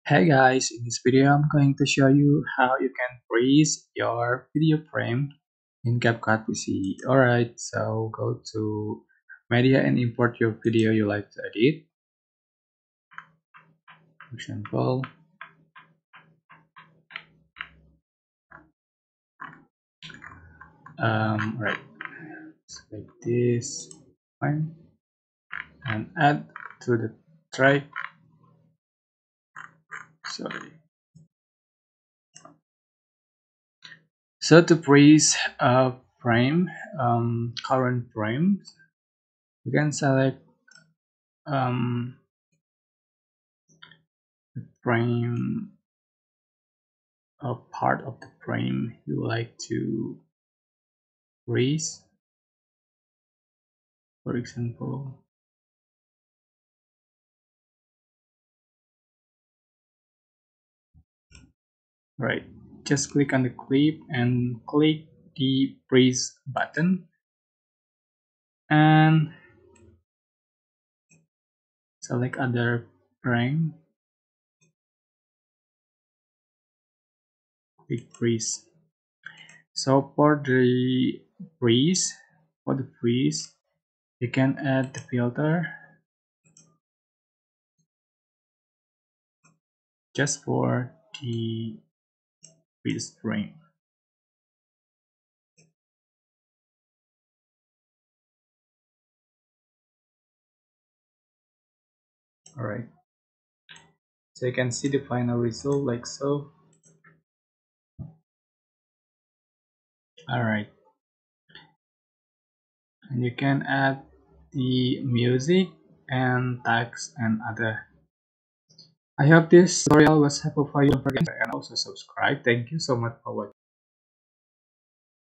Hey guys, in this video I'm going to show you how you can freeze your video frame in CapCut PC. Alright, so go to media and import your video you like to edit. For example, right, select this fine and add to the track. Sorry. So to freeze a frame, current frame, you can select the frame, a part of the frame you like to freeze. For example, right, just click on the clip and click the freeze button and select other frame, click freeze. So for the freeze, you can add the filter just for the freeze frame. Alright, so you can see the final result like so. Alright, and you can add the music and text and other. I hope this tutorial was helpful for you. Don't forget to also subscribe. Thank you so much for watching.